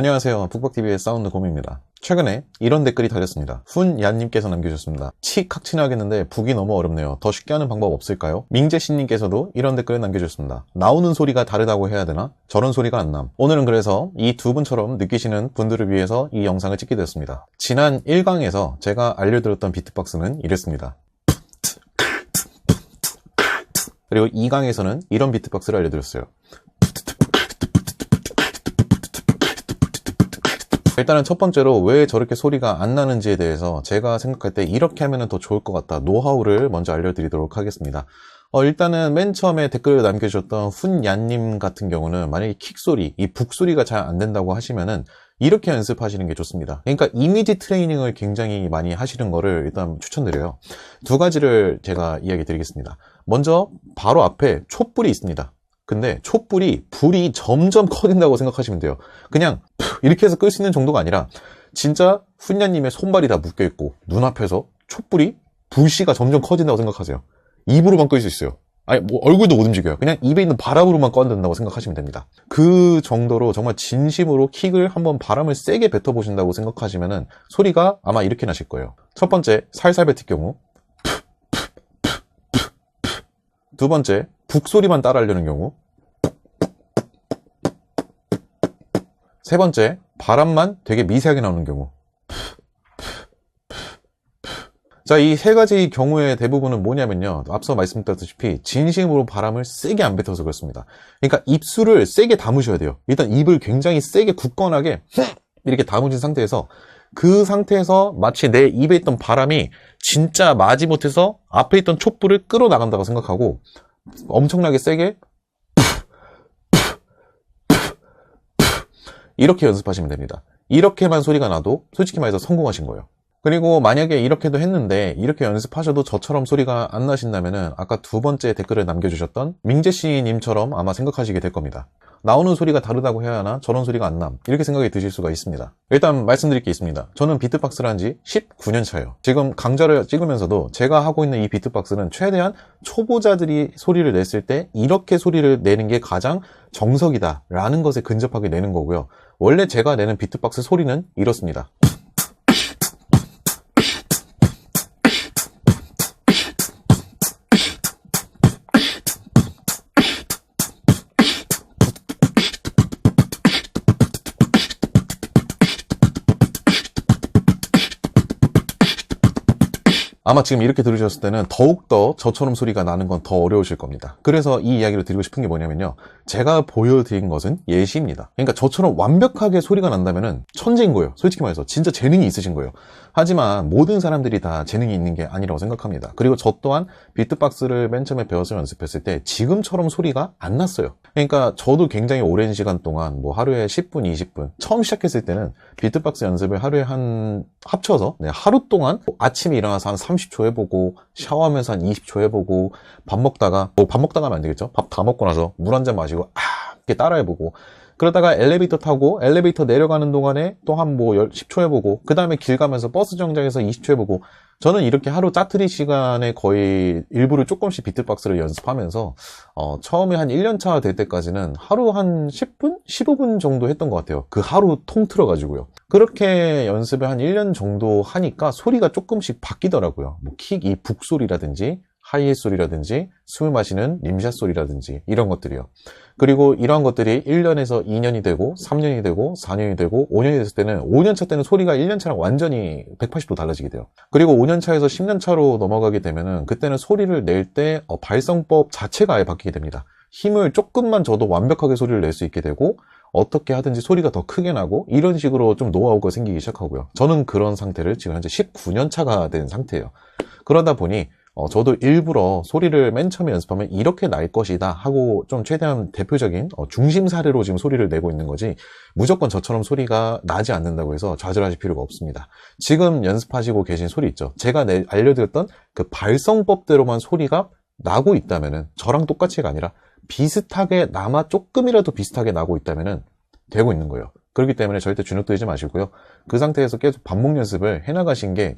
안녕하세요. 북박TV의 사운드 곰입니다. 최근에 이런 댓글이 달렸습니다. 훈얀님께서 남겨주셨습니다. 칙학친하겠는데 북이 너무 어렵네요. 더 쉽게 하는 방법 없을까요? 민재씨님께서도 이런 댓글을 남겨주셨습니다. 나오는 소리가 다르다고 해야 되나? 저런 소리가 안 남. 오늘은 그래서 이 두 분처럼 느끼시는 분들을 위해서 이 영상을 찍게 되었습니다. 지난 1강에서 제가 알려드렸던 비트박스는 이랬습니다. 그리고 2강에서는 이런 비트박스를 알려드렸어요. 일단은 첫 번째로 왜 저렇게 소리가 안 나는지에 대해서 제가 생각할 때 이렇게 하면 더 좋을 것 같다 노하우를 먼저 알려드리도록 하겠습니다. 일단은 맨 처음에 댓글을 남겨주셨던 훈얀님 같은 경우는 만약에 킥소리, 이 북소리가 잘 안 된다고 하시면은 이렇게 연습하시는 게 좋습니다. 그러니까 이미지 트레이닝을 굉장히 많이 하시는 거를 일단 추천드려요. 두 가지를 제가 이야기 드리겠습니다. 먼저 바로 앞에 촛불이 있습니다. 근데 촛불이 불이 점점 커진다고 생각하시면 돼요. 그냥 이렇게 해서 끌 수 있는 정도가 아니라 진짜 훈얀님의 손발이 다 묶여있고 눈앞에서 촛불이 불씨가 점점 커진다고 생각하세요. 입으로만 끌 수 있어요. 아니 뭐 얼굴도 못 움직여요. 그냥 입에 있는 바람으로만 꺼낸다고 생각하시면 됩니다. 그 정도로 정말 진심으로 킥을 한번 바람을 세게 뱉어보신다고 생각하시면은 소리가 아마 이렇게 나실 거예요. 첫 번째 살살 뱉을 경우, 두 번째 북소리만 따라하려는 경우, 세 번째 바람만 되게 미세하게 나오는 경우. 자, 이 세 가지 경우의 대부분은 뭐냐면요, 앞서 말씀드렸다시피 진심으로 바람을 세게 안 뱉어서 그렇습니다. 그러니까 입술을 세게 다무셔야 돼요. 일단 입을 굉장히 세게 굳건하게 이렇게 다무신 상태에서 그 상태에서 마치 내 입에 있던 바람이 진짜 마지못해서 앞에 있던 촛불을 끌어나간다고 생각하고 엄청나게 세게 이렇게 연습하시면 됩니다. 이렇게만 소리가 나도 솔직히 말해서 성공하신 거예요. 그리고 만약에 이렇게도 했는데 이렇게 연습하셔도 저처럼 소리가 안 나신다면은 아까 두 번째 댓글을 남겨주셨던 민재씨님처럼 아마 생각하시게 될 겁니다. 나오는 소리가 다르다고 해야 하나? 저런 소리가 안 남. 이렇게 생각이 드실 수가 있습니다. 일단 말씀드릴 게 있습니다. 저는 비트박스를 한 지 19년 차예요. 지금 강좌를 찍으면서도 제가 하고 있는 이 비트박스는 최대한 초보자들이 소리를 냈을 때 이렇게 소리를 내는 게 가장 정석이다 라는 것에 근접하게 내는 거고요. 원래 제가 내는 비트박스 소리는 이렇습니다. 아마 지금 이렇게 들으셨을 때는 더욱더 저처럼 소리가 나는 건 더 어려우실 겁니다. 그래서 이 이야기를 드리고 싶은 게 뭐냐면요, 제가 보여드린 것은 예시입니다. 그러니까 저처럼 완벽하게 소리가 난다면은 천재인 거예요. 솔직히 말해서 진짜 재능이 있으신 거예요. 하지만 모든 사람들이 다 재능이 있는 게 아니라고 생각합니다. 그리고 저 또한 비트박스를 맨 처음에 배워서 연습했을 때 지금처럼 소리가 안 났어요. 그러니까 저도 굉장히 오랜 시간 동안 뭐 하루에 10분, 20분 처음 시작했을 때는 비트박스 연습을 하루에 합쳐서 하루 동안 아침에 일어나서 한 30초 해보고 샤워하면서 한 20초 해보고 밥 먹다가 하면 안 되겠죠? 밥 다 먹고 나서 물 한 잔 마시고 이렇게 따라해보고, 그러다가 엘리베이터 타고 엘리베이터 내려가는 동안에 또 한 10초 해보고, 그 다음에 길 가면서 버스 정장에서 20초 해보고, 저는 이렇게 하루 짜투리 시간에 거의 일부를 조금씩 비트박스를 연습하면서 처음에 한 1년차 될 때까지는 하루 한 10분? 15분 정도 했던 것 같아요. 그 하루 통틀어 가지고요. 그렇게 연습을 한 1년 정도 하니까 소리가 조금씩 바뀌더라고요. 뭐 킥이 북소리라든지 하이햇 소리라든지 숨을 마시는 림샷 소리라든지 이런 것들이요. 그리고 이러한 것들이 1년에서 2년이 되고 3년이 되고 4년이 되고 5년이 됐을 때는 5년차 때는 소리가 1년차랑 완전히 180도 달라지게 돼요. 그리고 5년차에서 10년차로 넘어가게 되면은 그때는 소리를 낼 때 발성법 자체가 아예 바뀌게 됩니다. 힘을 조금만 줘도 완벽하게 소리를 낼 수 있게 되고 어떻게 하든지 소리가 더 크게 나고 이런 식으로 좀 노하우가 생기기 시작하고요. 저는 그런 상태를 지금 현재 19년차가 된 상태예요. 그러다 보니 저도 일부러 소리를 맨 처음에 연습하면 이렇게 날 것이다 하고 좀 최대한 대표적인 중심 사례로 지금 소리를 내고 있는 거지, 무조건 저처럼 소리가 나지 않는다고 해서 좌절하실 필요가 없습니다. 지금 연습하시고 계신 소리 있죠? 제가 알려드렸던 그 발성법대로만 소리가 나고 있다면은, 저랑 똑같이가 아니라 비슷하게 조금이라도 비슷하게 나고 있다면은 되고 있는 거예요. 그렇기 때문에 절대 주눅들지 마시고요. 그 상태에서 계속 반복 연습을 해나가신 게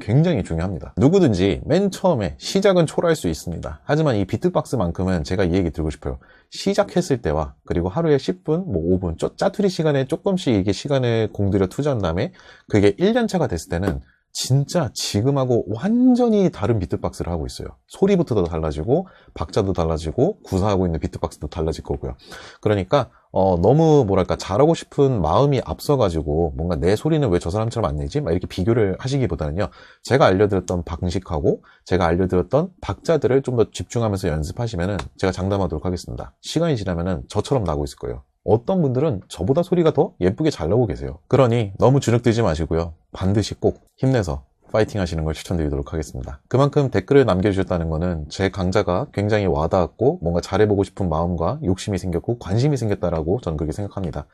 굉장히 중요합니다. 누구든지 맨 처음에 시작은 초라할 수 있습니다. 하지만 이 비트박스만큼은 제가 이 얘기 드리고 싶어요. 시작했을 때와 그리고 하루에 10분, 5분 짜투리 시간에 조금씩 이게 시간을 공들여 투자한 다음에 그게 1년차가 됐을 때는 진짜 지금하고 완전히 다른 비트박스를 하고 있어요. 소리부터도 달라지고 박자도 달라지고 구사하고 있는 비트박스도 달라질 거고요. 그러니까 너무 뭐랄까 잘하고 싶은 마음이 앞서가지고 뭔가 내 소리는 왜 저 사람처럼 안 내지? 막 이렇게 비교를 하시기보다는요. 제가 알려드렸던 방식하고 제가 알려드렸던 박자들을 좀 더 집중하면서 연습하시면은 제가 장담하도록 하겠습니다. 시간이 지나면은 저처럼 나고 있을 거예요. 어떤 분들은 저보다 소리가 더 예쁘게 잘 나오고 계세요. 그러니 너무 주눅들지 마시고요. 반드시 꼭 힘내서 파이팅 하시는 걸 추천드리도록 하겠습니다. 그만큼 댓글을 남겨주셨다는 거는 제 강좌가 굉장히 와닿았고 뭔가 잘해보고 싶은 마음과 욕심이 생겼고 관심이 생겼다라고 저는 그렇게 생각합니다.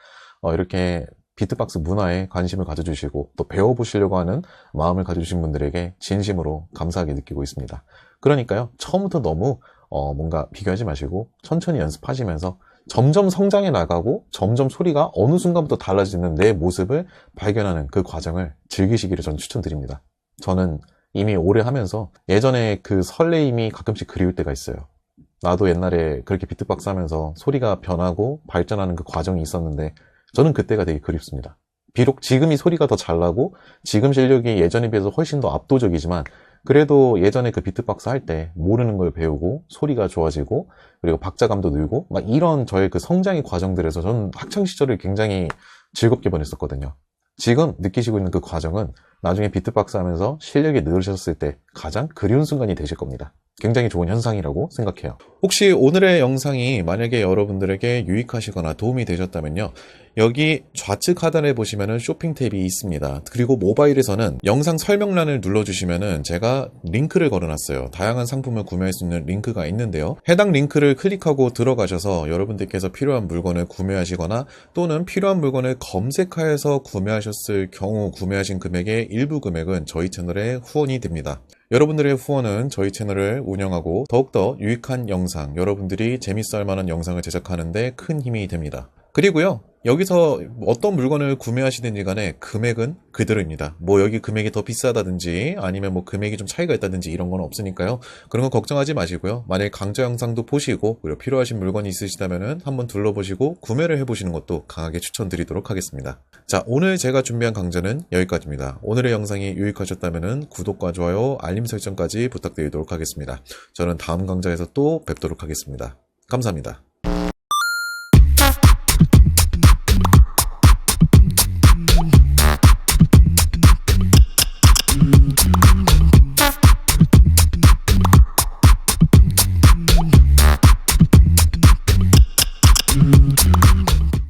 이렇게 비트박스 문화에 관심을 가져주시고 또 배워보시려고 하는 마음을 가져주신 분들에게 진심으로 감사하게 느끼고 있습니다. 그러니까요. 처음부터 너무 뭔가 비교하지 마시고 천천히 연습하시면서 점점 성장해 나가고 점점 소리가 어느 순간부터 달라지는 내 모습을 발견하는 그 과정을 즐기시기를 저는 추천드립니다. 저는 이미 오래 하면서 예전에 그 설레임이 가끔씩 그리울 때가 있어요. 나도 옛날에 그렇게 비트박스 하면서 소리가 변하고 발전하는 그 과정이 있었는데 저는 그때가 되게 그립습니다. 비록 지금이 소리가 더 잘 나고 지금 실력이 예전에 비해서 훨씬 더 압도적이지만 그래도 예전에 그 비트박스 할 때 모르는 걸 배우고 소리가 좋아지고 그리고 박자감도 늘고 막 이런 저의 그 성장의 과정들에서 저는 학창시절을 굉장히 즐겁게 보냈었거든요. 지금 느끼시고 있는 그 과정은 나중에 비트박스 하면서 실력이 늘으셨을 때 가장 그리운 순간이 되실 겁니다. 굉장히 좋은 현상이라고 생각해요. 혹시 오늘의 영상이 만약에 여러분들에게 유익하시거나 도움이 되셨다면요. 여기 좌측 하단에 보시면은 쇼핑 탭이 있습니다. 그리고 모바일에서는 영상 설명란을 눌러주시면은 제가 링크를 걸어놨어요. 다양한 상품을 구매할 수 있는 링크가 있는데요. 해당 링크를 클릭하고 들어가셔서 여러분들께서 필요한 물건을 구매하시거나 또는 필요한 물건을 검색하여서 구매하셨을 경우 구매하신 금액의 일부 금액은 저희 채널에 후원이 됩니다. 여러분들의 후원은 저희 채널을 운영하고 더욱더 유익한 영상, 여러분들이 재밌어 할 만한 영상을 제작하는 데 큰 힘이 됩니다. 그리고요. 여기서 어떤 물건을 구매하시든지 간에 금액은 그대로입니다. 뭐 여기 금액이 더 비싸다든지 아니면 뭐 금액이 좀 차이가 있다든지 이런 건 없으니까요. 그런 거 걱정하지 마시고요. 만약에 강좌 영상도 보시고 그리고 필요하신 물건이 있으시다면은 한번 둘러보시고 구매를 해보시는 것도 강하게 추천드리도록 하겠습니다. 자, 오늘 제가 준비한 강좌는 여기까지입니다. 오늘의 영상이 유익하셨다면은 구독과 좋아요, 알림 설정까지 부탁드리도록 하겠습니다. 저는 다음 강좌에서 또 뵙도록 하겠습니다. 감사합니다.